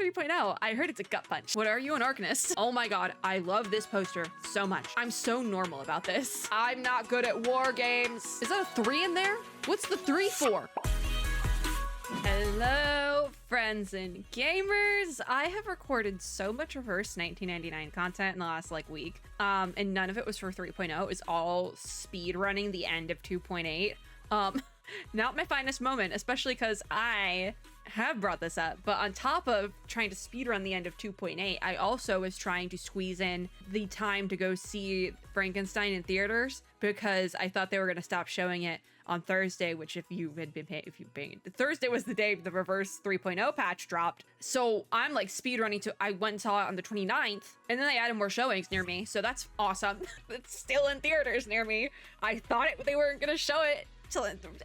3.0. I heard it's a gut punch. What are you, an Arcanist? Oh my god, I love this poster so much. I'm so normal about this. I'm not good at war games. Is that a 3 in there? What's the 3 for? Hello, friends and gamers. I have recorded so much reverse 1999 content in the last week, and none of it was for 3.0. It's all speed running the end of 2.8. Not my finest moment, especially because I have brought this up, but on top of trying to speedrun the end of 2.8, I also was trying to squeeze in the time to go see Frankenstein in theaters because I thought they were going to stop showing it on Thursday, which if you had been paying, Thursday was the day the reverse 3.0 patch dropped. So I'm speedrunning I went and saw it on the 29th, and then they added more showings near me. So that's awesome. It's still in theaters near me. I thought they weren't going to show it.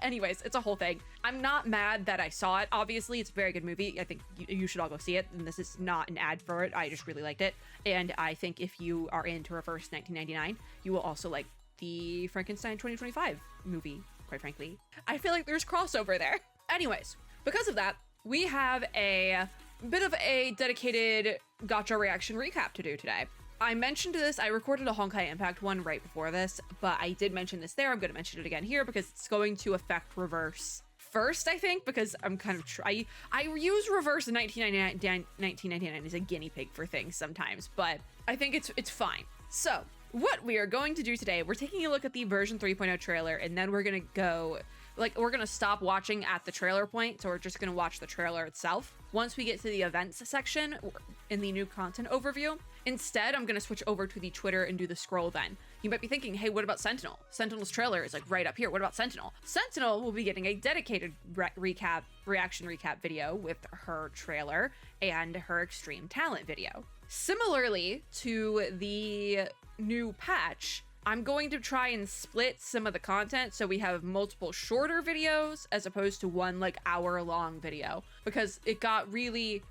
Anyways, it's a whole thing. I'm not mad that I saw it. Obviously, it's a very good movie. I think you should all go see it. And this is not an ad for it. I just really liked it. And I think if you are into Reverse 1999, you will also like the Frankenstein 2025 movie, quite frankly. I feel like there's crossover there. Anyways, because of that, we have a bit of a dedicated gacha reaction recap to do today. I mentioned this, I recorded a Honkai Impact one right before this, but I did mention this there. I'm going to mention it again here because it's going to affect Reverse first, I think, because I'm kind of I use Reverse in 1999 as a guinea pig for things sometimes, but I think it's fine. So what we are going to do today, we're taking a look at the version 3.0 trailer, and then we're going to go, we're going to stop watching at the trailer point, so we're just going to watch the trailer itself. Once we get to the events section in the new content overview, instead, I'm going to switch over to the Twitter and do the scroll then. You might be thinking, hey, what about Sentinel? Sentinel's trailer is right up here. What about Sentinel? Sentinel will be getting a dedicated reaction recap video with her trailer and her extreme talent video. Similarly to the new patch, I'm going to try and split some of the content so we have multiple shorter videos as opposed to one hour-long video, because that got really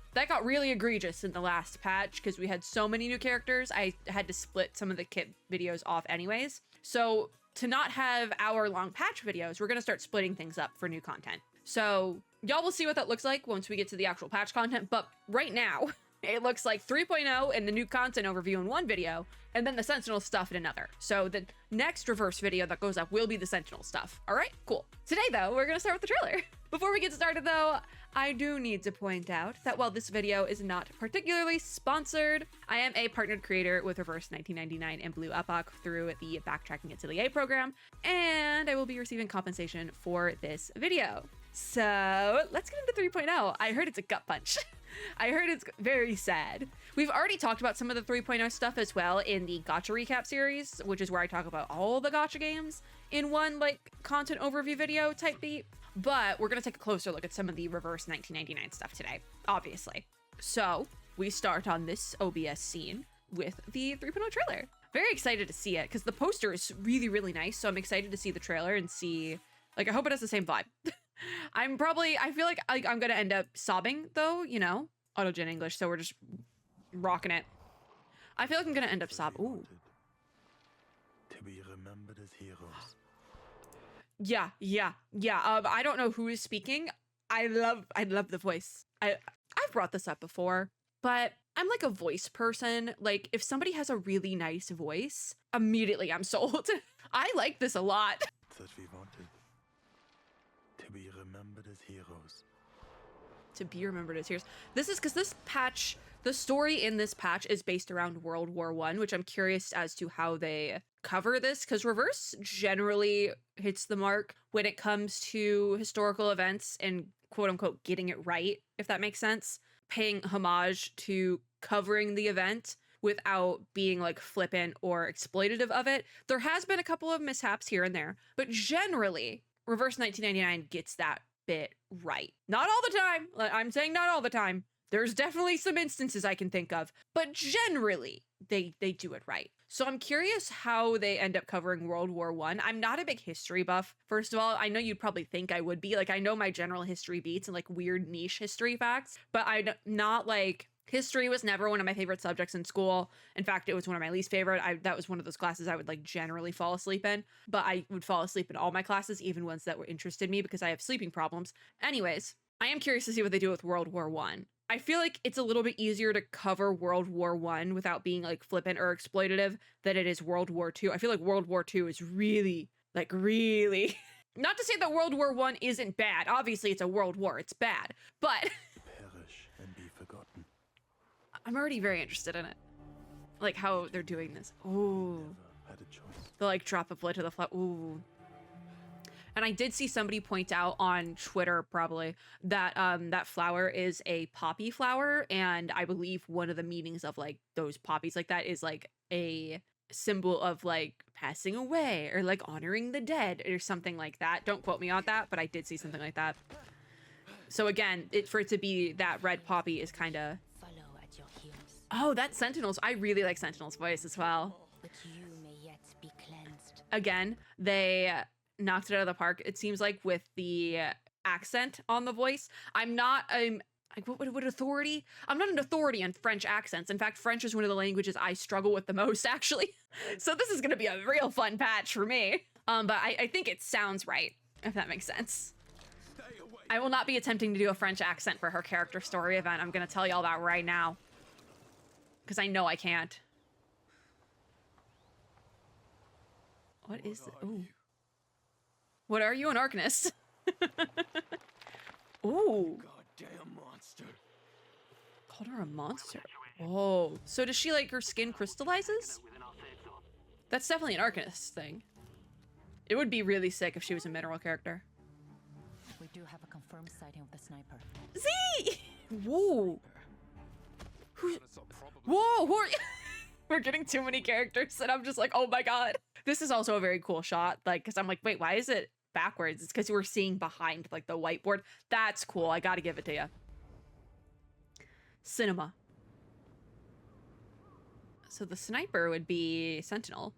egregious in the last patch because we had so many new characters. I had to split some of the kit videos off anyways. So to not have hour-long patch videos, we're going to start splitting things up for new content. So y'all will see what that looks like once we get to the actual patch content, but right now, it looks like 3.0 and the new content overview in one video, and then the Sentinel stuff in another. So the next reverse video that goes up will be the Sentinel stuff. All right, cool. Today, though, we're going to start with the trailer. Before we get started, though, I do need to point out that while this video is not particularly sponsored, I am a partnered creator with Reverse 1999 and Blue Epoch through the Backtracking Atelier program, and I will be receiving compensation for this video. So let's get into 3.0. I heard it's a gut punch. I heard it's very sad. We've already talked about some of the 3.0 stuff as well in the gacha recap series, which is where I talk about all the gacha games in one content overview video type beat. But we're going to take a closer look at some of the reverse 1999 stuff today, obviously. So we start on this OBS scene with the 3.0 trailer. Very excited to see it because the poster is really, really nice. So I'm excited to see the trailer and see, I hope it has the same vibe. I feel like I'm going to end up sobbing though, auto-gen English. So we're just rocking it. I feel like I'm going to end up sobbing. Ooh. To be remembered as heroes. Yeah. I don't know who is speaking. I love the voice. I've brought this up before, but I'm a voice person. If somebody has a really nice voice, immediately I'm sold. I like this a lot. That we wanted. To be remembered as heroes. To be remembered as heroes. This is because this patch, the story in this patch is based around World War I, which I'm curious as to how they cover this, because Reverse generally hits the mark when it comes to historical events and quote unquote getting it right, if that makes sense. Paying homage to covering the event without being flippant or exploitative of it. There has been a couple of mishaps here and there, but generally Reverse 1999 gets that bit right. Not all the time. I'm saying not all the time. There's definitely some instances I can think of, but generally they do it right. So I'm curious how they end up covering World War I. I'm not a big history buff. First of all, I know you'd probably think I would be. I know my general history beats and weird niche history facts, but I'm not history was never one of my favorite subjects in school. In fact, it was one of my least favorite. That was one of those classes I would generally fall asleep in, but I would fall asleep in all my classes, even ones that were interested me because I have sleeping problems. Anyways, I am curious to see what they do with World War I. I feel like it's a little bit easier to cover World War One without being like flippant or exploitative than it is World War Two. I feel like World War Two is really, like really, not to say that World War One isn't bad. Obviously, it's a world war. It's bad, but Perish and be forgotten. I'm already very interested in it. Like how they're doing this. Ooh, Never had a choice. the like drop of blood to the floor. Ooh. And I did see somebody point out on Twitter probably that that flower is a poppy flower, and I believe one of the meanings of like those poppies like that is like a symbol of like passing away or like honoring the dead or something like that. Don't quote me on that, but I did see something like that. So again, for it to be that red poppy is kind of... Follow at your heels, Oh, that's Sentinel's. I really like Sentinel's voice as well. but you may yet be cleansed. Again, they knocked it out of the park, it seems like, with the accent on the voice. I'm not what authority? I'm not an authority on French accents. In fact, French is one of the languages I struggle with the most, actually. So this is gonna be a real fun patch for me. But I think it sounds right, if that makes sense. I will not be attempting to do a French accent for her character story event. I'm gonna tell y'all that right now, because I know I can't. What is it? Ooh. What are you, an Arcanist? Ooh. Goddamn monster. Called her a monster. Whoa. So does she like her skin crystallizes? That's definitely an Arcanist thing. It would be really sick if she was a mineral character. We do have a confirmed sighting of the sniper. Z! Whoa. Whoa, who are you? We're getting too many characters and I'm just like, oh my god. This is also a very cool shot, like, because I'm like, wait, why is it backwards? It's because you were seeing behind like the whiteboard. That's cool. I gotta give it to you. Cinema. So the sniper would be Sentinel.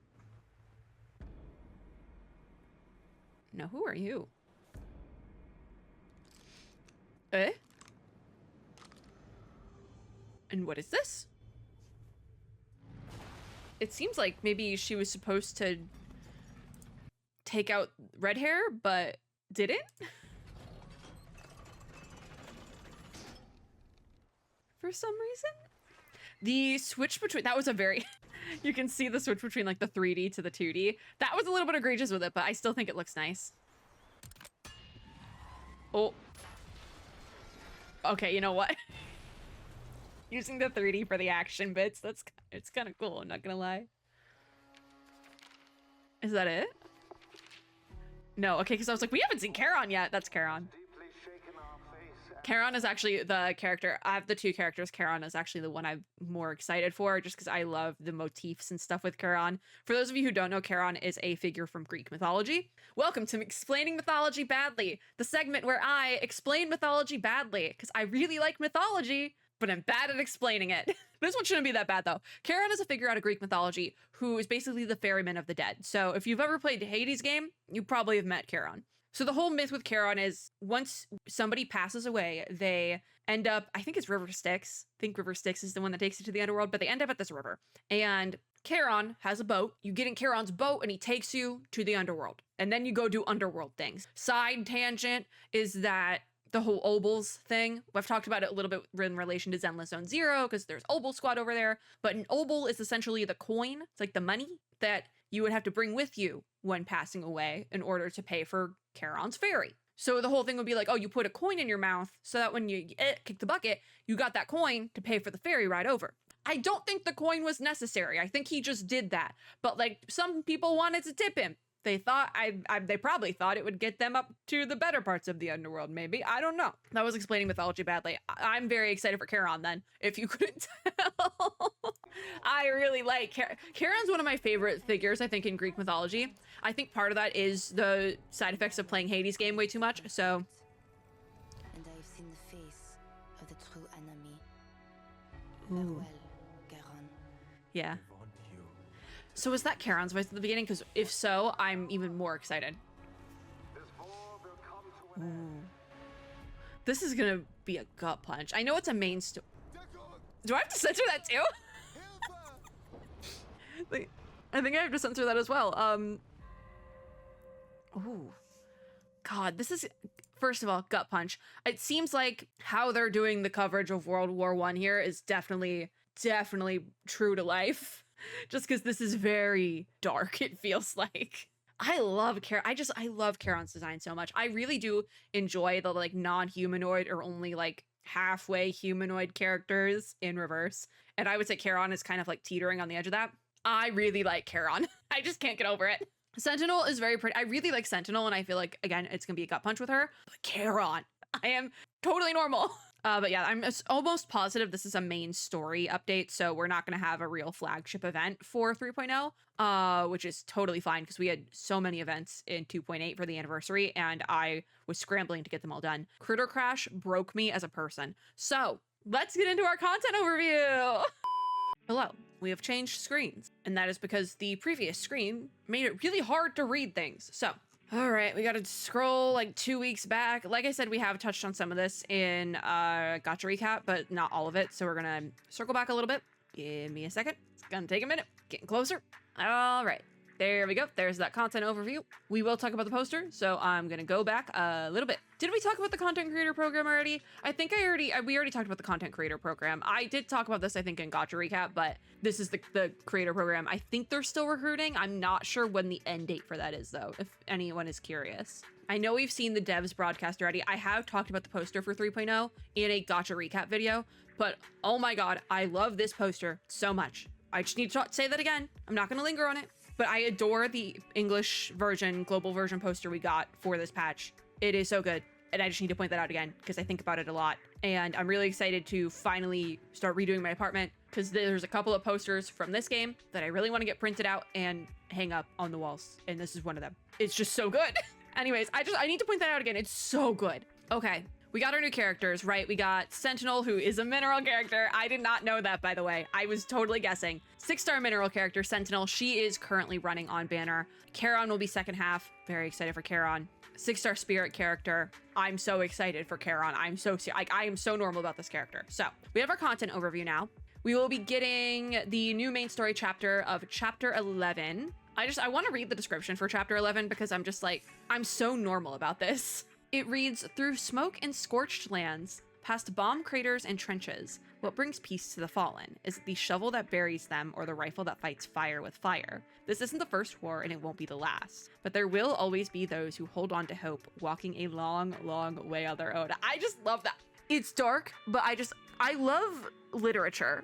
No, who are you? Eh? And what is this? It seems like maybe she was supposed to take out red hair, but didn't? For some reason? The switch between... That was a very... You can see the switch between like the 3D to the 2D. That was a little bit egregious with it, but I still think it looks nice. Oh. Okay, you know what? Using the 3D for the action bits, it's kind of cool, I'm not gonna lie. Is that it? No, okay, because I was like, we haven't seen Charon yet. That's Charon. Charon is actually the character. I have the two characters. Charon is actually the one I'm more excited for, just because I love the motifs and stuff with Charon. For those of you who don't know, Charon is a figure from Greek mythology. Welcome to Explaining Mythology Badly, the segment where I explain mythology badly, because I really like mythology, but I'm bad at explaining it. This one shouldn't be that bad, though. Charon is a figure out of Greek mythology who is basically the ferryman of the dead. So if you've ever played the Hades game, you probably have met Charon. So the whole myth with Charon is once somebody passes away, they end up, I think it's River Styx. I think River Styx is the one that takes you to the underworld, but they end up at this river. And Charon has a boat. You get in Charon's boat and he takes you to the underworld. And then you go do underworld things. Side tangent is that the whole Obols thing. I've talked about it a little bit in relation to Zenless Zone Zero because there's Obol Squad over there. But an Obol is essentially the coin. It's like the money that you would have to bring with you when passing away in order to pay for Charon's ferry. So the whole thing would be like, oh, you put a coin in your mouth so that when you kick the bucket, you got that coin to pay for the ferry ride over. I don't think the coin was necessary. I think he just did that. But like some people wanted to tip him. They thought, they probably thought it would get them up to the better parts of the underworld, maybe. I don't know. That was explaining mythology badly. I'm very excited for Charon then, if you couldn't tell. I really like Charon's one of my favorite figures, I think, in Greek mythology. I think part of that is the side effects of playing Hades game way too much, so. And I have seen the face of the true enemy. Ooh. Farewell, Charon. Yeah. I want you. So was that Charon's voice at the beginning? Because if so, I'm even more excited. Ooh. This is gonna be a gut punch. I know it's a main story. Do I have to censor that too? I think I have to censor that as well. Ooh. God, this is First of all, gut punch. It seems like how they're doing the coverage of World War I here is definitely true to life. Just because this is very dark, it feels like. I love Charon's design so much. I really do enjoy the like non-humanoid or only like halfway humanoid characters in reverse. And I would say Charon is kind of like teetering on the edge of that. I really like Charon. I just can't get over it. Sentinel is very pretty. I really like Sentinel, and I feel like, again, it's gonna be a gut punch with her. But Charon, I am totally normal. But yeah, I'm almost positive this is a main story update, so we're not going to have a real flagship event for 3.0, which is totally fine because we had so many events in 2.8 for the anniversary, and I was scrambling to get them all done. Critter Crash broke me as a person. So let's get into our content overview. Hello, we have changed screens, and that is because the previous screen made it really hard to read things. So all right, we got to scroll like 2 weeks back. Like I said, we have touched on some of this in Gacha Recap, but not all of it. So we're going to circle back a little bit. Give me a second. It's going to take a minute. Getting closer. All right. There we go. There's that content overview. We will talk about the poster, so I'm going to go back a little bit. Did we talk about the content creator program already? I think we already talked about the content creator program. I did talk about this, I think, in Gacha Recap, but this is the creator program. I think they're still recruiting. I'm not sure when the end date for that is, though, if anyone is curious. I know we've seen the devs broadcast already. I have talked about the poster for 3.0 in a Gacha Recap video, but oh my god, I love this poster so much. I just need to say that again. I'm not going to linger on it. But I adore the English version, global version poster we got for this patch. It is so good. And I just need to point that out again because I think about it a lot. And I'm really excited to finally start redoing my apartment because there's a couple of posters from this game that I really want to get printed out and hang up on the walls. And this is one of them. It's just so good. Anyways, I need to point that out again. It's so good. Okay. We got our new characters, right? We got Sentinel, who is a mineral character. I did not know that, by the way. I was totally guessing. 6-star mineral character, Sentinel. She is currently running on banner. Charon will be second half. Very excited for Charon. 6-star spirit character. I'm so excited for Charon. I am so normal about this character. So we have our content overview now. We will be getting the new main story chapter of chapter 11. I want to read the description for chapter 11 because I'm just like, I'm so normal about this. It reads, through smoke and scorched lands, past bomb craters and trenches, what brings peace to the fallen? Is it the shovel that buries them or the rifle that fights fire with fire? This isn't the first war and it won't be the last, but there will always be those who hold on to hope, walking a long, long way on their own. I just love that. It's dark, but I love literature.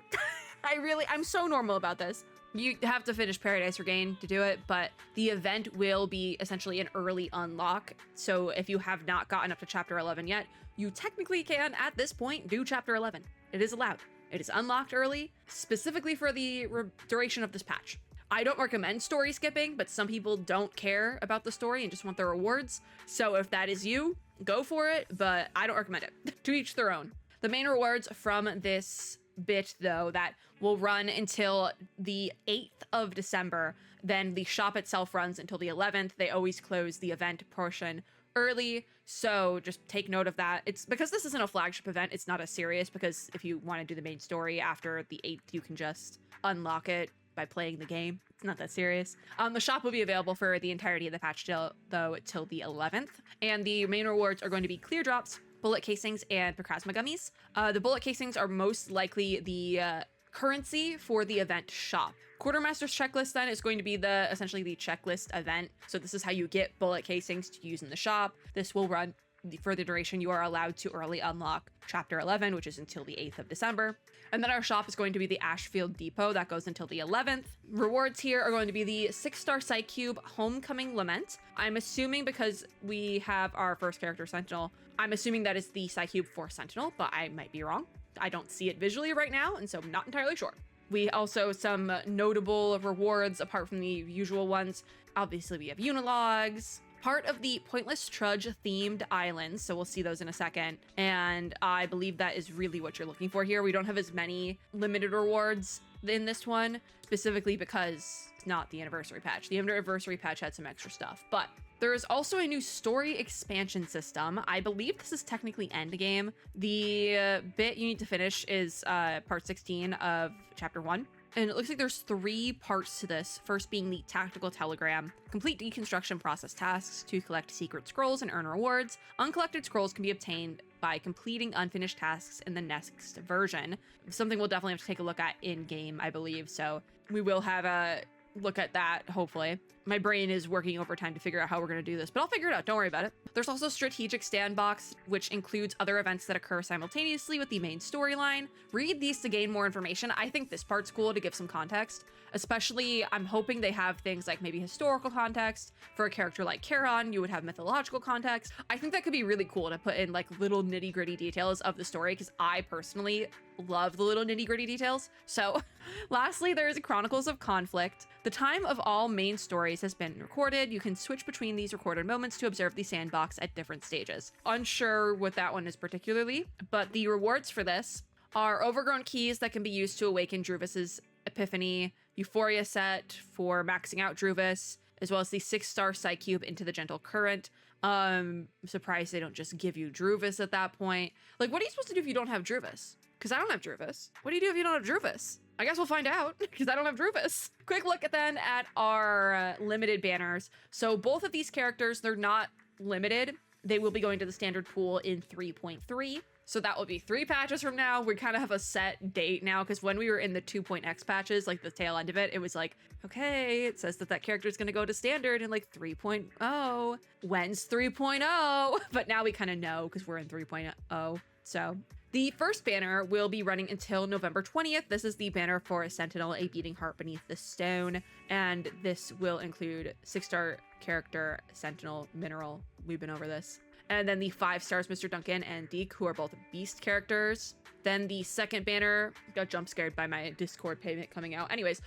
I'm so normal about this. You have to finish Paradise Regained to do it, but the event will be essentially an early unlock. So if you have not gotten up to chapter 11 yet, you technically can, at this point, do chapter 11. It is allowed. It is unlocked early, specifically for the duration of this patch. I don't recommend story skipping, but some people don't care about the story and just want the rewards. So if that is you, go for it, but I don't recommend it. To each their own. The main rewards from this bit, though, that will run until the 8th of December. Then the shop itself runs until the 11th. They always close the event portion early, so just take note of that. It's because this isn't a flagship event, it's not as serious, because if you want to do the main story after the 8th, you can just unlock it by playing the game. It's not that serious. The shop will be available for the entirety of the patch though till the 11th, and the main rewards are going to be clear drops, bullet casings, and Procrasma gummies. The bullet casings are most likely the currency for the event shop. Quartermaster's checklist then is going to be essentially the checklist event. So this is how you get bullet casings to use in the shop. This will run for the duration you are allowed to early unlock chapter 11, which is until the 8th of December. And then our shop is going to be the Ashfield Depot. That goes until the 11th. Rewards here are going to be the 6-star Psycube Homecoming Lament. I'm assuming because we have our first character, Sentinel, I'm assuming that is the Psycube for Sentinel, but I might be wrong. I don't see it visually right now, and so I'm not entirely sure. We also some notable rewards apart from the usual ones. Obviously, we have Unilogs, part of the Pointless Trudge themed islands, so we'll see those in a second. And I believe that is really what you're looking for here. We don't have as many limited rewards in this one, specifically because it's not the anniversary patch. The anniversary patch had some extra stuff, but there is also a new story expansion system. I believe this is technically endgame. The bit you need to finish is part 16 of chapter 1. And it looks like there's 3 parts to this. First being the tactical telegram. Complete deconstruction process tasks to collect secret scrolls and earn rewards. Uncollected scrolls can be obtained by completing unfinished tasks in the next version. Something we'll definitely have to take a look at in-game, I believe. So we will have a look at that, hopefully. My brain is working overtime to figure out how we're going to do this, but I'll figure it out. Don't worry about it. There's also Strategic Sandbox, which includes other events that occur simultaneously with the main storyline. Read these to gain more information. I think this part's cool to give some context. Especially, I'm hoping they have things like maybe historical context. For a character like Charon, you would have mythological context. I think that could be really cool to put in like little nitty gritty details of the story, because I personally love the little nitty gritty details. So lastly, there's Chronicles of Conflict. The time of all main stories has been recorded. You can switch between these recorded moments to observe the sandbox at different stages. Unsure what that one is particularly, but the rewards for this are overgrown keys that can be used to awaken Druvis's epiphany, Euphoria set for maxing out Druvis, as well as the 6-star Psycube into the Gentle Current. I'm surprised they don't just give you Druvis at that point. Like, what are you supposed to do if you don't have Druvis? Because I don't have Druvis. What do you do if you don't have Druvis? I guess we'll find out, because I don't have Druvis. Quick look then at our limited banners. So both of these characters, they're not limited. They will be going to the standard pool in 3.3. So that will be 3 patches from now. We kind of have a set date now, because when we were in the 2.x patches, like the tail end of it, it was like, okay, it says that character is going to go to standard in like 3.0. When's 3.0? But now we kind of know, because we're in 3.0. So the first banner will be running until November 20th. This is the banner for a Sentinel, a beating heart beneath the stone. And this will include 6-star character, Sentinel, Mineral. We've been over this. And then the 5 stars, Mr. Duncan and Deke, who are both beast characters. Then the second banner, got jump scared by my Discord payment coming out. Anyways,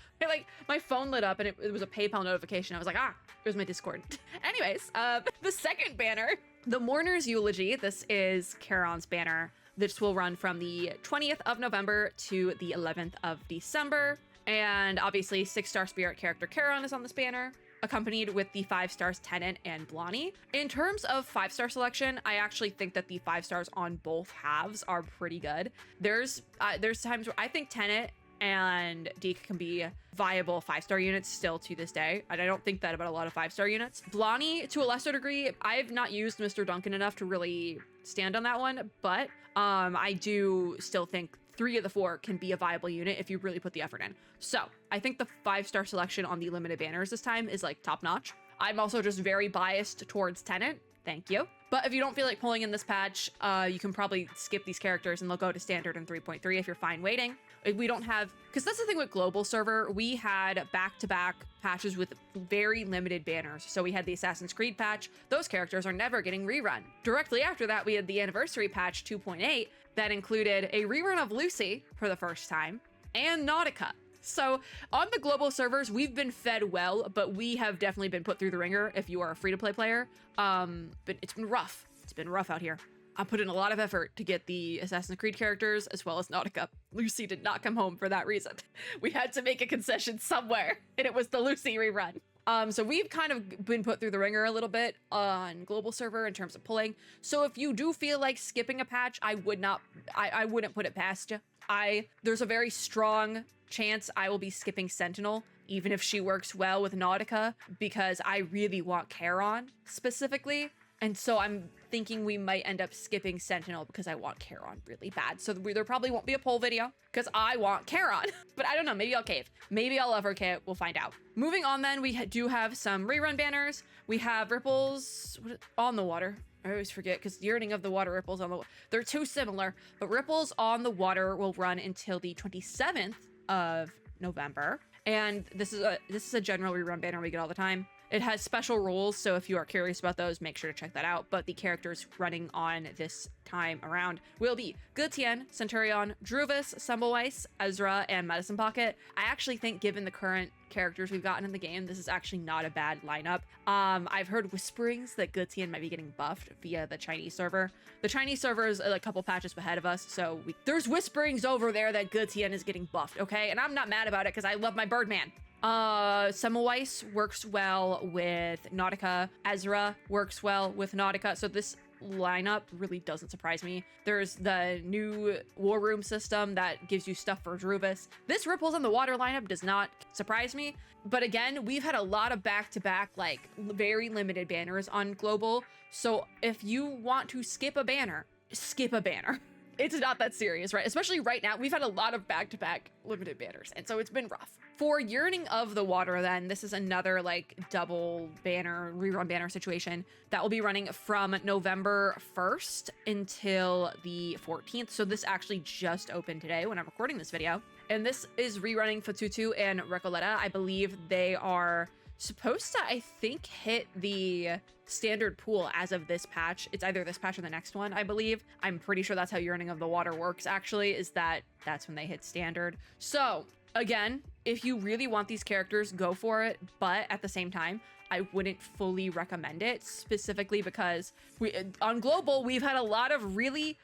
my phone lit up and it was a PayPal notification. I was like, it was my Discord. Anyways, the second banner, the Mourner's Eulogy. This is Charon's banner. This will run from the 20th of November to the 11th of December. And obviously 6-star spirit character Charon is on this banner, accompanied with the 5 stars Tennant and Blondie. In terms of 5-star selection, I actually think that the 5 stars on both halves are pretty good. There's times where I think Tennant and Deke can be viable 5-star units still to this day, and I don't think that about a lot of 5-star units. Blondie, to a lesser degree, I've not used Mr. Duncan enough to really stand on that one, but I do still think 3 of the 4 can be a viable unit if you really put the effort in. So I think the 5-star selection on the limited banners this time is like top notch. I'm also just very biased towards Tennant. Thank you. But if you don't feel like pulling in this patch, you can probably skip these characters and they'll go to standard in 3.3 if you're fine waiting. We don't have, because that's the thing with global server, we had back-to-back patches with very limited banners. So we had the Assassin's Creed patch. Those characters are never getting rerun. Directly after that, we had the anniversary patch 2.8 that included a rerun of Lucy for the first time and Nautica. So on the global servers, we've been fed well, but we have definitely been put through the ringer if you are a free-to-play player. But it's been rough. It's been rough out here. I put in a lot of effort to get the Assassin's Creed characters as well as Nautica. Lucy did not come home for that reason. We had to make a concession somewhere, and it was the Lucy rerun. So we've kind of been put through the ringer a little bit on global server in terms of pulling. So if you do feel like skipping a patch, I wouldn't put it past you. There's a very strong chance I will be skipping Sentinel, even if she works well with Nautica, because I really want Charon specifically. And so I'm thinking we might end up skipping Sentinel because I want Charon really bad. So there probably won't be a poll video because I want Charon. But I don't know, maybe I'll cave. Maybe I'll love her kit, we'll find out. Moving on then, we do have some rerun banners. We have Ripples on the Water. I always forget because Yearning of the Water, Ripples on the Water. They're too similar, but Ripples on the Water will run until the 27th of November. And this is a general rerun banner we get all the time. It has special rules, so if you are curious about those, make sure to check that out. But the characters running on this time around will be Gutian, Centurion, Druvis, Semmelweis, Ezra, and Medicine Pocket. I actually think, given the current characters we've gotten in the game, this is actually not a bad lineup. I've heard whisperings that Gutian might be getting buffed via the Chinese server. The Chinese server is a couple patches ahead of us, so there's whisperings over there that Gutian is getting buffed, okay? And I'm not mad about it because I love my Birdman. Semmelweis works well with Nautica. Ezra works well with Nautica. So this lineup really doesn't surprise me. There's the new War Room system that gives you stuff for Druvis. This Ripples on the Water lineup does not surprise me. But again, we've had a lot of back-to-back, like, very limited banners on Global. So if you want to skip a banner, skip a banner. It's not that serious, right? Especially right now, we've had a lot of back-to-back limited banners, and so it's been rough. For Yearning of the Water, then, this is another, like, double banner, rerun banner situation that will be running from November 1st until the 14th. So this actually just opened today when I'm recording this video. And this is rerunning Fatutu and Recoleta. I believe they are supposed to, I think, hit the standard pool as of this patch. It's either this patch or the next one, I believe. I'm pretty sure that's how Yearning of the Water works, actually, is that's when they hit standard. So again, if you really want these characters, go for it. But at the same time, I wouldn't fully recommend it, specifically because on Global, we've had a lot of really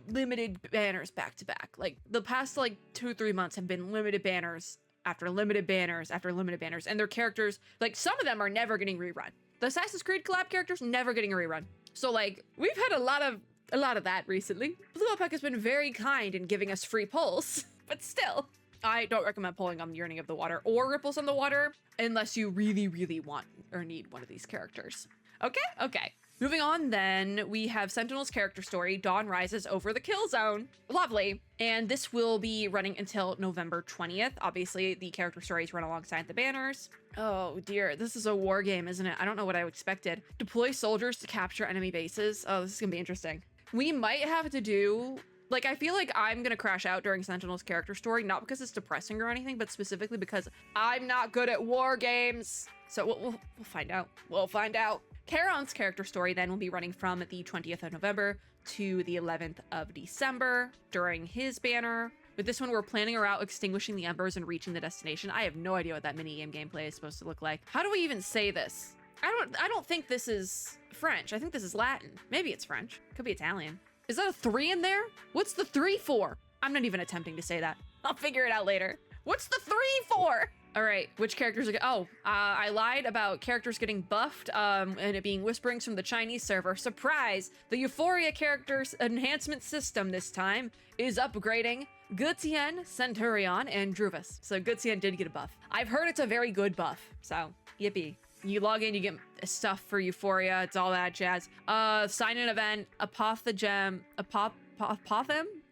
limited banners back to back. Like the past like 2-3 months have been limited banners after limited banners after limited banners, and their characters, like some of them are never getting rerun. The Assassin's Creed collab characters never getting a rerun. So like we've had a lot of that recently. Blue Alpaca has been very kind in giving us free pulls, but still, I don't recommend pulling on Yearning of the Water or Ripples on the Water unless you really, really want or need one of these characters. Okay. Moving on, then, we have Sentinel's character story, Dawn Rises Over the Kill Zone. Lovely. And this will be running until November 20th. Obviously, the character stories run alongside the banners. Oh dear, this is a war game, isn't it? I don't know what I expected. Deploy soldiers to capture enemy bases. Oh, this is gonna be interesting. We might have to do... Like, I feel like I'm gonna crash out during Sentinel's character story, not because it's depressing or anything, but specifically because I'm not good at war games. So we'll find out. We'll find out. Charon's character story then will be running from the 20th of November to the 11th of December during his banner. With this one, we're planning a route extinguishing the embers and reaching the destination. I have no idea what that mini-game gameplay is supposed to look like. How do we even say this? I don't think this is French. I think this is Latin. Maybe it's French. Could be Italian. Is that a 3 in there? What's the 3 for? I'm not even attempting to say that. I'll figure it out later. What's the 3 for? All right, which characters are I lied about characters getting buffed and it being whisperings from the Chinese server. Surprise! The Euphoria characters enhancement system this time is upgrading Gutian, Centurion, and Druvis. So Gutian did get a buff. I've heard it's a very good buff, so yippee. You log in, you get stuff for Euphoria, it's all that jazz. Sign in event, Apothem?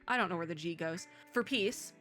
I don't know where the G goes. For peace.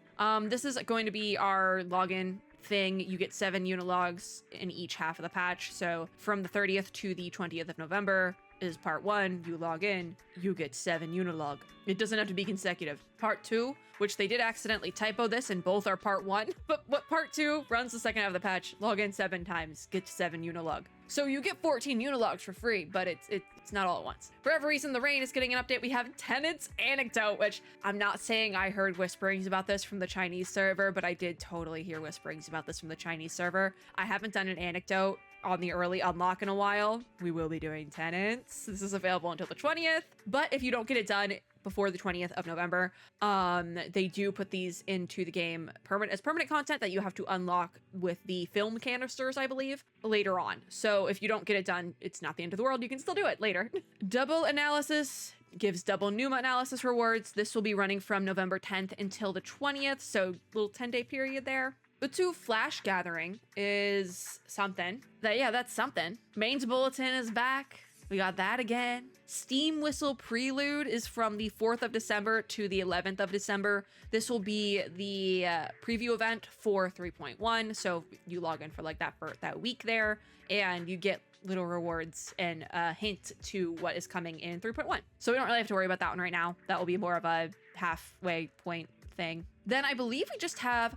This is going to be our login thing. You get 7 unilogs in each half of the patch. So from the 30th to the 20th of November is part 1. You log in, you get 7 unilog. It doesn't have to be consecutive. Part 2, which they did accidentally typo this and both are part 1, but what part 2 runs the second half of the patch. Log in 7 times, get 7 unilog. So you get 14 unilogs for free, but it's not all at once. For every reason, the rain is getting an update. We have Tenant's Anecdote, which I'm not saying I heard whisperings about this from the Chinese server, but I did totally hear whisperings about this from the Chinese server. I haven't done an anecdote on the early unlock in a while. We will be doing Tenants. This is available until the 20th, but if you don't get it done before the 20th of November, they do put these into the game as permanent content that you have to unlock with the film canisters, I believe, later on. So if you don't get it done, it's not the end of the world. You can still do it later. Double analysis gives double Numa analysis rewards. This will be running from November 10th until the 20th, so little 10-day period there. The 2 Flash Gathering is something. That's something. Main's Bulletin is back. We got that again. Steam Whistle Prelude is from the 4th of December to the 11th of December. This will be the preview event for 3.1. So you log in for like that week there, and you get little rewards and a hint to what is coming in 3.1. So we don't really have to worry about that one right now. That will be more of a halfway point thing. Then I believe we just have...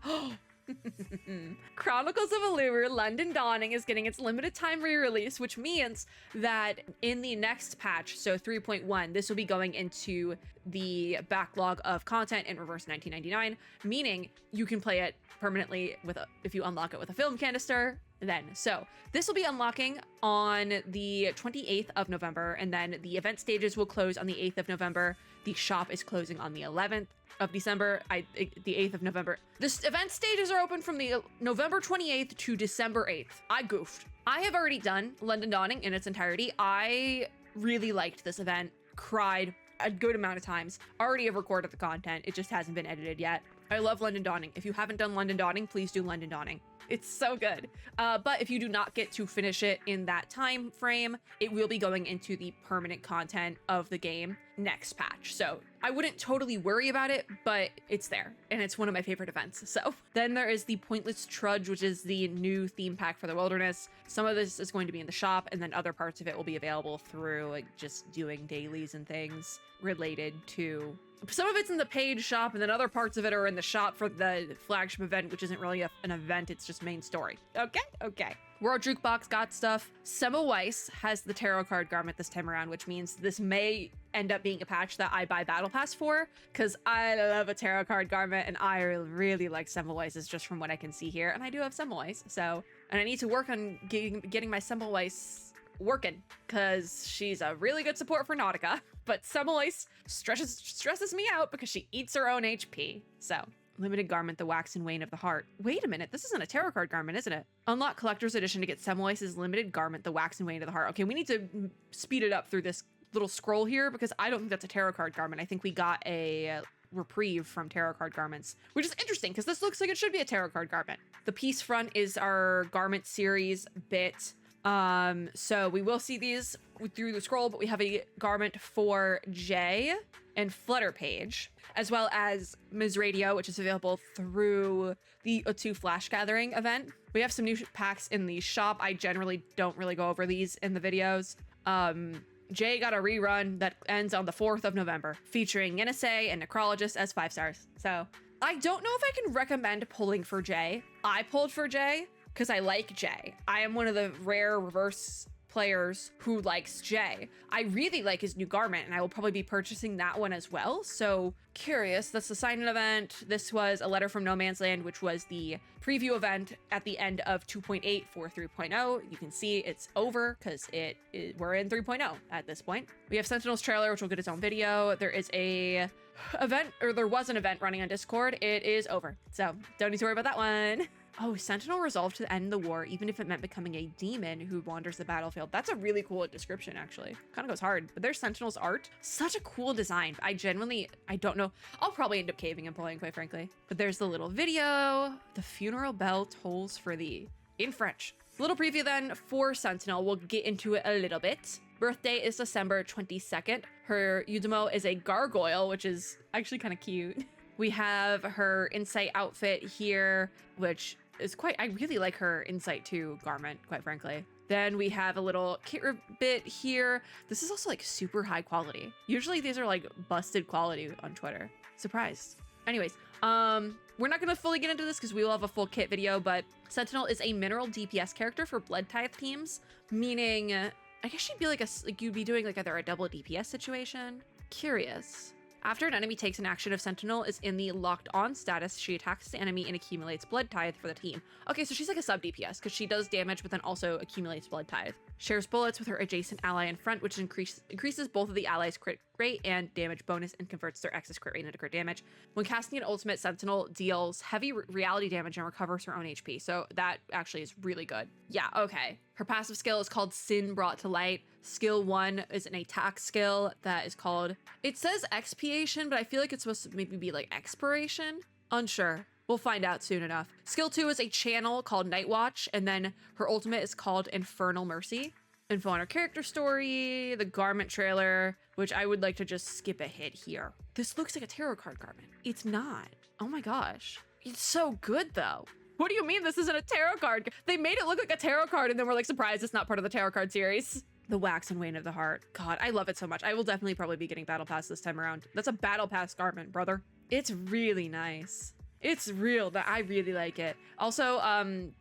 Chronicles of Allure London Dawning is getting its limited time re-release, which means that in the next patch, so 3.1, this will be going into the backlog of content in Reverse 1999, meaning you can play it permanently if you unlock it with a film canister. So this will be unlocking on the 28th of November, and then the event stages will close on the 8th of November. The shop is closing on the 11th of December, the 8th of November. This event stages are open from the November 28th to December 8th. I goofed. I have already done London Dawning in its entirety. I really liked this event. cried a good amount of times. Already have recorded the content. It just hasn't been edited yet. I love London Dawning. If you haven't done London Dawning, please do London Dawning. It's so good. But if you do not get to finish it in that time frame, it will be going into the permanent content of the game next patch. So I wouldn't totally worry about it, but it's there. And it's one of my favorite events. So then there is the Pointless Trudge, which is the new theme pack for the wilderness. Some of this is going to be in the shop, and then other parts of it will be available through like just doing dailies and things related to... Some of it's in the paid shop, and then other parts of it are in the shop for the flagship event, which isn't really an event, it's just main story. Okay. World Jukebox got stuff. Semmelweis has the tarot card garment this time around, which means this may end up being a patch that I buy Battle Pass for, because I love a tarot card garment, and I really like Semmelweis's just from what I can see here, and I do have Semmelweis, so... And I need to work on getting my Semmelweis working, because she's a really good support for Nautica. But Semmelweis stresses me out because she eats her own HP. So, limited garment, the Wax and Wane of the Heart. Wait a minute, this isn't a tarot card garment, isn't it? Unlock collector's edition to get Semmelweis's limited garment, the Wax and Wane of the Heart. Okay, we need to speed it up through this little scroll here because I don't think that's a tarot card garment. I think we got a reprieve from tarot card garments, which is interesting because this looks like it should be a tarot card garment. The piece front is our garment series bit. So we will see these through the scroll, but we have a garment for Jay and Flutter Page, as well as Ms. Radio, which is available through the O2 Flash Gathering event. We have some new packs in the shop. I generally don't really go over these in the videos. Jay got a rerun that ends on the 4th of November, featuring Yenisei and Necrologist as 5 stars. So I don't know if I can recommend pulling for Jay. I pulled for Jay because I like Jay. I am one of the rare reverse players who likes Jay. I really like his new garment, and I will probably be purchasing that one as well. So curious. That's the sign-in event. This was a letter from No Man's Land, which was the preview event at the end of 2.8 for 3.0. You can see it's over because we're in 3.0 at this point. We have Sentinel's trailer, which will get its own video. There is there was an event running on Discord. It is over, so don't need to worry about that one. Oh, Sentinel resolved to end the war, even if it meant becoming a demon who wanders the battlefield. That's a really cool description, actually. Kind of goes hard. But there's Sentinel's art. Such a cool design. I don't know. I'll probably end up caving and pulling, quite frankly. But there's the little video. The funeral bell tolls for thee. In French. Little preview then for Sentinel. We'll get into it a little bit. Birthday is December 22nd. Her Udemo is a gargoyle, which is actually kind of cute. We have her Insight outfit here, which is I really like her Insight 2 garment, quite frankly. Then we have a little kit bit here. This is also like super high quality. Usually these are like busted quality on Twitter. Surprised. Anyways, we're not gonna fully get into this because we will have a full kit video, but Sentinel is a mineral DPS character for Blood Tithe teams, meaning I guess she'd be like you'd be doing like either a double DPS situation. Curious. After an enemy takes an action, if Sentinel is in the locked on status, she attacks the enemy and accumulates Blood Tithe for the team. Okay, so she's like a sub DPS because she does damage, but then also accumulates Blood Tithe. Shares bullets with her adjacent ally in front, which increases both of the allies' crit rate and damage bonus and converts their excess crit rate into crit damage. When casting an ultimate, Sentinel deals heavy reality damage and recovers her own HP, so that actually is really good. Yeah, okay. Her passive skill is called Sin Brought to Light. Skill 1 is an attack skill that is called... It says Expiation, but I feel like it's supposed to maybe be like Expiration? Unsure. We'll find out soon enough. Skill 2 is a channel called Night Watch, and then her ultimate is called Infernal Mercy. Info on her character story, the garment trailer, which I would like to just skip ahead here. This looks like a tarot card garment. It's not. Oh my gosh. It's so good though. What do you mean this isn't a tarot card? They made it look like a tarot card and then we're like, surprised it's not part of the tarot card series. The Wax and Wane of the Heart. God, I love it so much. I will definitely probably be getting Battle Pass this time around. That's a Battle Pass garment, brother. It's really nice. It's real. I really like it. Also,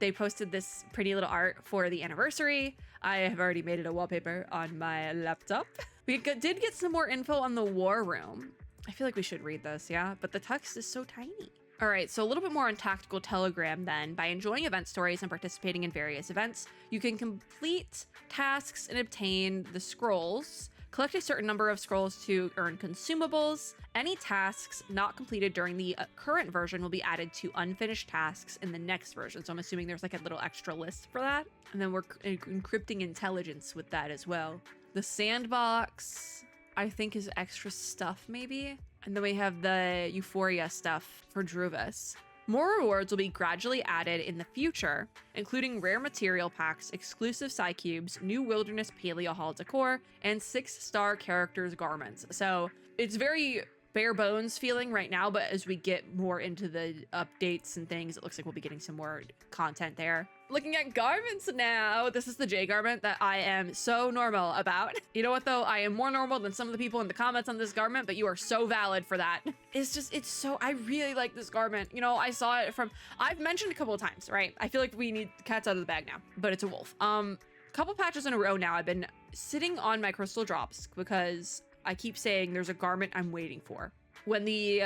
they posted this pretty little art for the anniversary. I have already made it a wallpaper on my laptop. We did get some more info on the War Room. I feel like we should read this, yeah? But the text is so tiny. All right, so a little bit more on Tactical Telegram then. By enjoying event stories and participating in various events, you can complete tasks and obtain the scrolls. Collect a certain number of scrolls to earn consumables. Any tasks not completed during the current version will be added to unfinished tasks in the next version. So I'm assuming there's like a little extra list for that. And then we're encrypting intelligence with that as well. The sandbox. I think is extra stuff maybe. And then we have the Euphoria stuff for Druvis. More rewards will be gradually added in the future, including rare material packs, exclusive Psy Cubes, new Wilderness Paleo Hall decor, and 6-star characters garments. So it's very bare bones feeling right now, but as we get more into the updates and things, it looks like we'll be getting some more content there. Looking at garments now. This is the J garment that I am so normal about. You know what though? I am more normal than some of the people in the comments on this garment, but you are so valid for that. It's just, it's so, I really like this garment. You know, I saw it from, I've mentioned a couple of times, right? I feel like we need cats out of the bag now, but it's a wolf. Couple patches in a row now, I've been sitting on my crystal drops because I keep saying there's a garment I'm waiting for. When the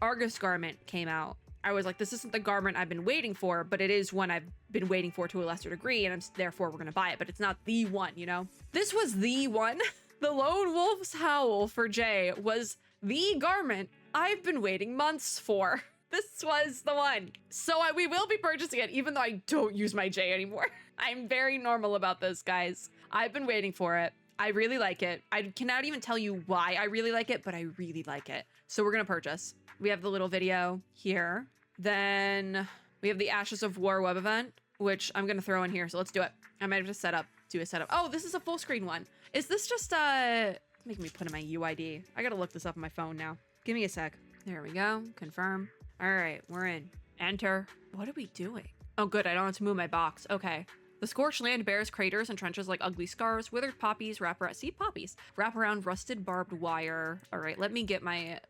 Argus garment came out, I was like, this isn't the garment I've been waiting for, but it is one I've been waiting for to a lesser degree, and therefore we're gonna buy it, but it's not the one, you know? This was the one. The Lone Wolf's Howl for Jay was the garment I've been waiting months for. This was the one. So we will be purchasing it, even though I don't use my J anymore. I'm very normal about this, guys. I've been waiting for it. I really like it. I cannot even tell you why I really like it, but I really like it. So we're gonna purchase. We have the little video here. Then we have the Ashes of War web event, which I'm gonna throw in here. So let's do it. I might have to do a setup. Oh, this is a full screen one. Is this just making me put in my UID? I gotta look this up on my phone now. Give me a sec. There we go. Confirm. All right, we're in. Enter. What are we doing? Oh, good. I don't have to move my box. Okay. The scorched land bears craters and trenches like ugly scars, withered poppies, wrap around rusted barbed wire. All right, let me get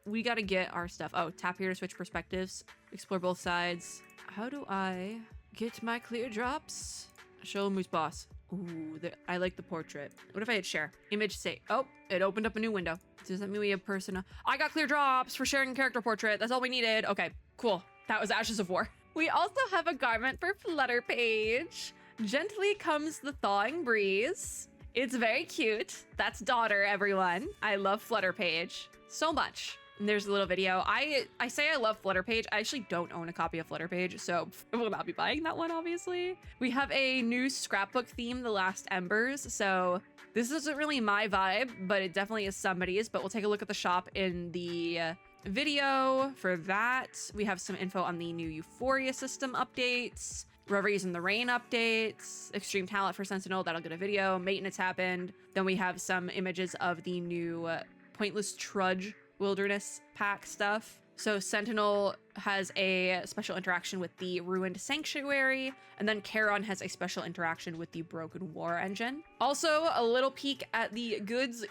we gotta get our stuff. Oh, tap here to switch perspectives. Explore both sides. How do I get my clear drops? Show moose boss. Ooh, I like the portrait. What if I hit share? Image say, oh, it opened up a new window. Does that mean we have person? I got clear drops for sharing character portrait. That's all we needed. Okay, cool. That was Ashes of War. We also have a garment for Flutter Page. Gently comes the thawing breeze. It's very cute. That's daughter, everyone. I love Flutter Page so much. And there's a little video. I say I love Flutter Page. I actually don't own a copy of Flutter Page, so I will not be buying that one, obviously. We have a new scrapbook theme, The Last Embers. So this isn't really my vibe, but it definitely is somebody's. But we'll take a look at the shop in the video for that. We have some info on the new Euphoria system updates. Reveries in the Rain updates, Extreme Talent for Sentinel, that'll get a video, maintenance happened. Then we have some images of the new Pointless Trudge Wilderness pack stuff. So Sentinel has a special interaction with the Ruined Sanctuary, and then Charon has a special interaction with the Broken War Engine. Also, a little peek at the goods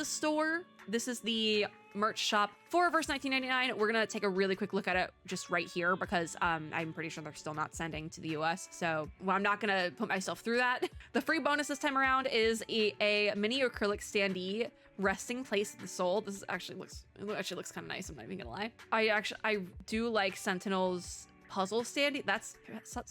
store. This is the merch shop for Verse 1999. We're gonna take a really quick look at it just right here because I'm pretty sure they're still not sending to the US. So I'm not gonna put myself through that. The free bonus this time around is a mini acrylic standee resting place of the soul. This actually looks kind of nice. I'm not even gonna lie. I do like Sentinel's puzzle standee. That's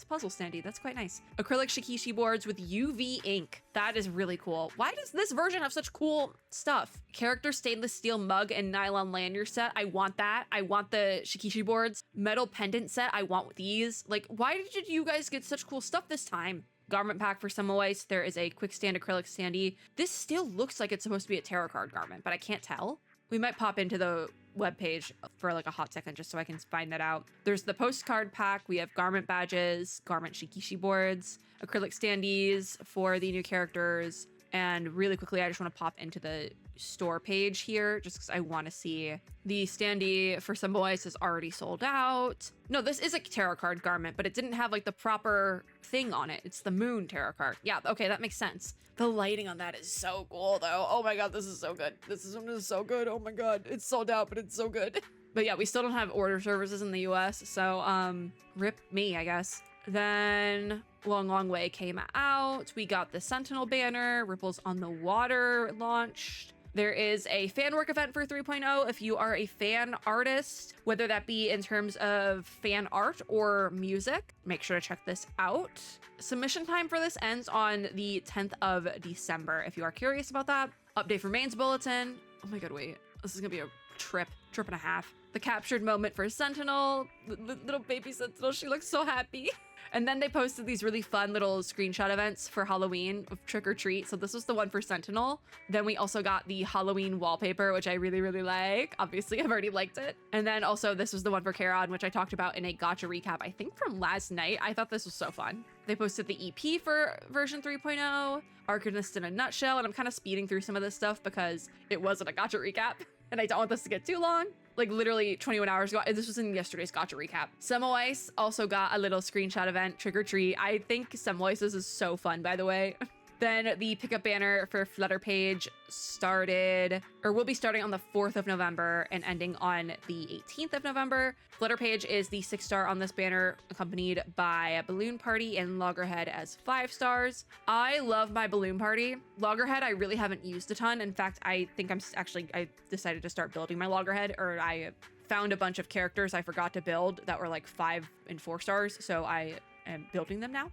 puzzle standee. That's quite nice. Acrylic shikishi boards with UV ink. That is really cool. Why does this version have such cool stuff? Character stainless steel mug and nylon lanyard set. I want that. I want the shikishi boards. Metal pendant set. I want these. Like, why did you guys get such cool stuff this time? Garment pack for Semmelweis. There is a quick stand acrylic standee. This still looks like it's supposed to be a tarot card garment, but I can't tell. We might pop into the webpage for like a hot second just so I can find that out. There's the postcard pack. We have garment badges, garment shikishi boards, acrylic standees for the new characters. And really quickly, I just want to pop into the store page here just because I want to see the standee for Semmelweis is already sold out. No, this is a tarot card garment, but it didn't have like the proper thing on it. It's the moon tarot card. Yeah, okay, that makes sense. The lighting on that is so cool though. Oh my god, this is so good. This is so good. Oh my god, it's sold out, but it's so good. But yeah, we still don't have order services in the US, so rip me, I guess. Then Long Way came out. We got the Sentinel banner. Ripples on the Water launched. There is a fan work event for 3.0 if you are a fan artist, whether that be in terms of fan art or music. Make sure to check this out. Submission time for this ends on the 10th of December. If you are curious about that, update for mains bulletin. Oh my god, wait. This is gonna be a trip and a half. The captured moment for Sentinel, the little baby Sentinel, she looks so happy. And then they posted these really fun little screenshot events for Halloween of Trick or Treat. So this was the one for Sentinel. Then we also got the Halloween wallpaper, which I really, really like. Obviously, I've already liked it. And then also this was the one for Charon, which I talked about in a gacha recap, I think from last night. I thought this was so fun. They posted the EP for version 3.0, Arcanist in a nutshell, and I'm kind of speeding through some of this stuff because it wasn't a gacha recap, and I don't want this to get too long. Like literally 21 hours ago. This was in yesterday's gacha recap. Semoice also got a little screenshot event, Trick or Treat. I think Semoice's is so fun, by the way. Then the pickup banner for Flutter Page started, or will be starting on the 4th of November and ending on the 18th of November. Flutter Page is the 6-star on this banner, accompanied by Balloon Party and Loggerhead as 5 stars. I love my Balloon Party. Loggerhead, I really haven't used a ton. In fact, I think I decided to start building my Loggerhead, or I found a bunch of characters I forgot to build that were like 5 and 4 stars. So I am building them now.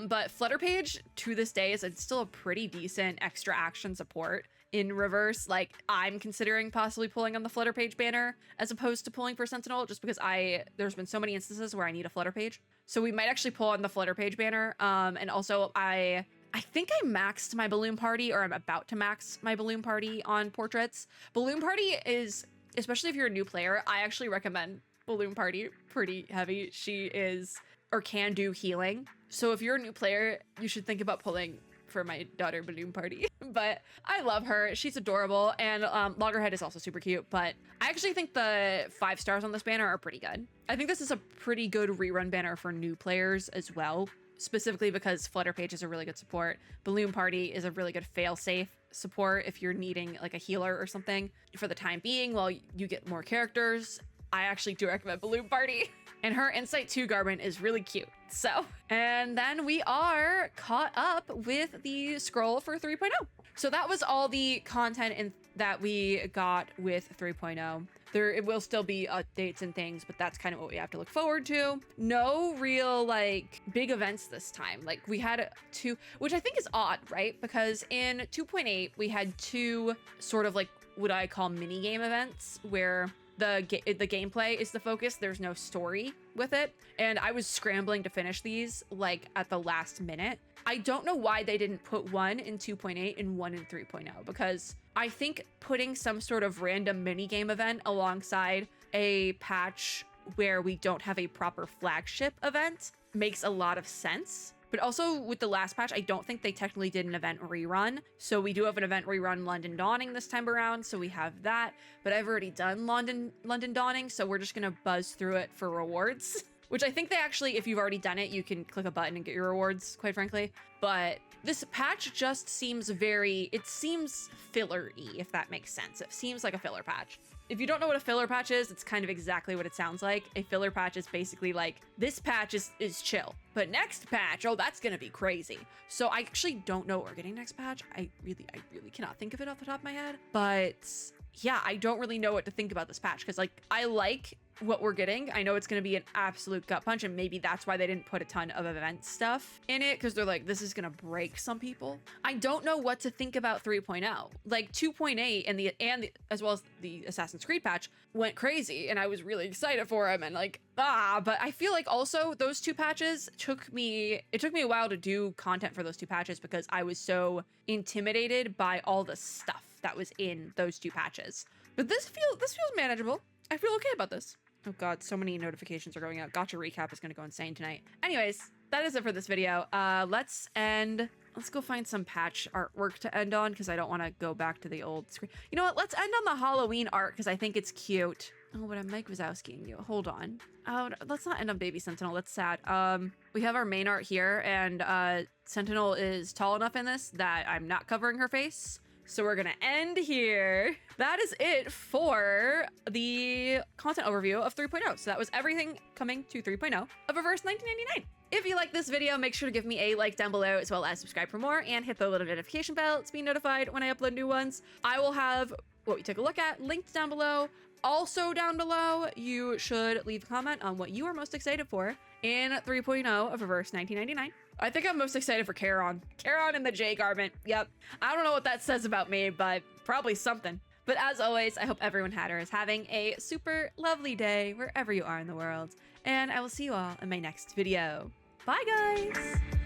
But Flutter Page to this day is still a pretty decent extra action support. In reverse, like I'm considering possibly pulling on the Flutter Page banner as opposed to pulling for Sentinel, just because there's been so many instances where I need a Flutter Page. So we might actually pull on the Flutter Page banner. And also I think I maxed my Balloon Party, or I'm about to max my Balloon Party on portraits. Balloon Party is, especially if you're a new player, I actually recommend Balloon Party pretty heavy. She is, or can do, healing. So if you're a new player, you should think about pulling for my daughter Balloon Party. But I love her. She's adorable. And Loggerhead is also super cute. But I actually think the 5 stars on this banner are pretty good. I think this is a pretty good rerun banner for new players as well, specifically because Flutter Page is a really good support. Balloon Party is a really good fail-safe support if you're needing like a healer or something for the time being while you get more characters. I actually do recommend Balloon Party. And her Insight 2 garment is really cute. So, and then we are caught up with the scroll for 3.0. So that was all the content that we got with 3.0. It will still be updates and things, but that's kind of what we have to look forward to. No real like big events this time. Like we had 2, which I think is odd, right? Because in 2.8, we had 2 sort of like what I call mini game events where the gameplay is the focus. There's no story with it. And I was scrambling to finish these like at the last minute. I don't know why they didn't put one in 2.8 and one in 3.0, because I think putting some sort of random mini game event alongside a patch where we don't have a proper flagship event makes a lot of sense. But also with the last patch, I don't think they technically did an event rerun. So we do have an event rerun London Dawning this time around. So we have that, but I've already done London Dawning. So we're just going to buzz through it for rewards, which I think they actually, if you've already done it, you can click a button and get your rewards, quite frankly. But this patch just seems it seems filler-y, if that makes sense. It seems like a filler patch. If you don't know what a filler patch is, it's kind of exactly what it sounds like. A filler patch is basically like, this patch is chill, but next patch, oh, that's gonna be crazy. So I actually don't know what we're getting next patch. I really cannot think of it off the top of my head. But yeah, I don't really know what to think about this patch, because like, I like what we're getting. I know it's going to be an absolute gut punch, and maybe that's why they didn't put a ton of event stuff in it, because they're like, this is going to break some people. I don't know what to think about 3.0. Like 2.8 and as well as the Assassin's Creed patch went crazy, and I was really excited for them, and like, but I feel like also those 2 patches it took me a while to do content for those 2 patches because I was so intimidated by all the stuff that was in those 2 patches. But this feels manageable. I feel okay about this. Oh god, so many notifications are going out. Gacha recap is going to go insane tonight. Anyways, that is it for this video. Let's go find some patch artwork to end on, because I don't want to go back to the old screen. You know what? Let's end on the Halloween art, because I think it's cute. Oh, but I'm Mike Wazowski-ing you. Hold on. Oh, let's not end on Baby Sentinel. That's sad. We have our main art here, and Sentinel is tall enough in this that I'm not covering her face. So we're gonna end here. That is it for the content overview of 3.0. So that was everything coming to 3.0 of Reverse 1999. If you like this video, make sure to give me a like down below, as well as subscribe for more, and hit the little notification bell to be notified when I upload new ones. I will have what we took a look at linked down below. Also down below, you should leave a comment on what you are most excited for in 3.0 of Reverse 1999. I think I'm most excited for Charon. Charon in the J garment. Yep. I don't know what that says about me, but probably something. But as always, I hope everyone had or is having a super lovely day wherever you are in the world. And I will see you all in my next video. Bye, guys!